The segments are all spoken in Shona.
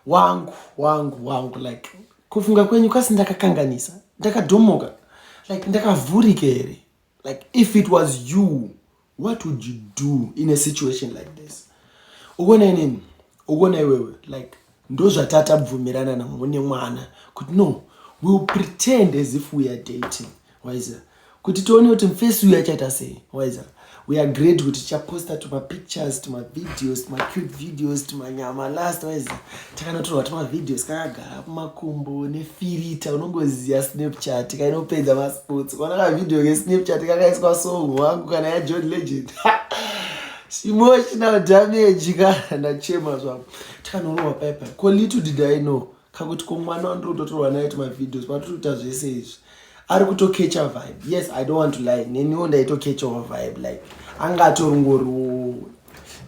wangu like kufunga kwenyu kasi ndakakanganisa ndakadhomoka like ndakavhurika here. Like if it was you, what would you do in a situation like this? Ugona iwewe like ndo zvatabvumirana namune mwana kuti no, we will pretend as if we are dating. Waiza kuti tione kuti mufesi uyu achaita sei. Waiza we agreed kuti tichaposta tuma pictures, tuma videos, tuma cute videos, tuma nyama last. Waiza takanotorwa tuma videos kakagara kumakumbo nefirita unongoziya Snapchat kainopedza masports. Kwanaka video ke Snapchat kakaiswa song wangu kana ya John Legend. Emotional damage ndachema zvangu. Takanoruwa paipa. Ko little did I know kakuti komwana wandototorwa naye tuma videos patuita zvese izvi ari kutokecha vibe. Yes, I don't want to lie. Neniwo ndaitokecha vibe like angatorungoro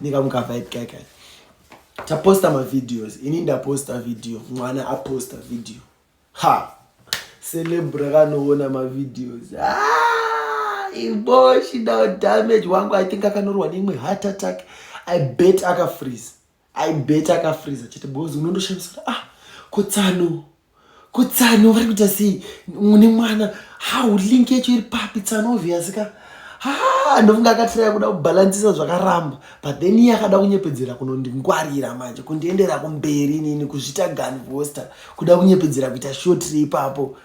nikamuka vibe kaka. Taposta ma videos. Ini ndaposta video. Mwana aposta video. Celebra kanoona ma videos. Emotional damage wangu. I think akanorwa neimwe heart attack. I bet akafreeze. Chete bozi unondoshamisa kutsano vari kuita sei mune mwana how link yacho iri papi tsano obvious ka ndofunga akatiraya kuda kubalansisa zvakaramba, but then iye akada kunyepedzera kunondingwarira manje kundiendera kumberi nini kuzvita gunvoster kuda kunyepedzera kuita short ipapo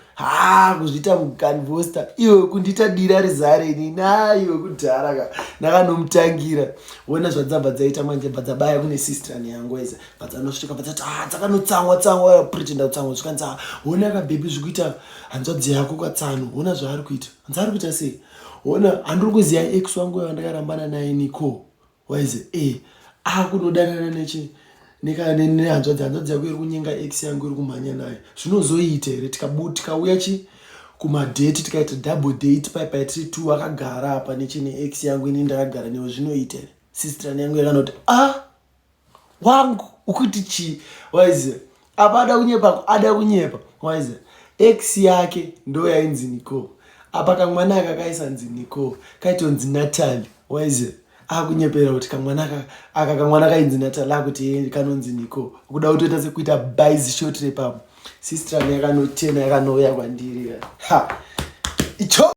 kuzvita gunvoster iwe kundiita dira rizare nini iwe kudhara ka ndakanomutangira wona zvadzabva dzaita manje badzabaya kune sister yangu weza badzanosvika badzati tsangwa pretenda kutsangwa zvikanza wona ka baby zvikuita hanzvadzi yako kwatsano wona zvaari kuita hanzi ari kuita sei wona handiri kuziya ex wangu wandakarambana naye niko waize akunodanana nehanzvadzi yako iri kunyenga ex yangu iri kumhanya naye zvinozoita here tikauya kumadate tikaita double date paipai tiri 2 akagara apa nechine ex yangu ini ndakagara newo zvinoita here. Sister yangu yakanoti wangu ukuti chi waize apa ada kunyepa waize ex yake ndo yainzi Niko apa kamwana akakaisa Niko kaitonzi Natali waize akunyepera kuti kamwana kainzi Natali akuti kanonzi Niko kuda kutoita sekuita bize short repapo. Sister yakanotena yakanouya kwandiri icho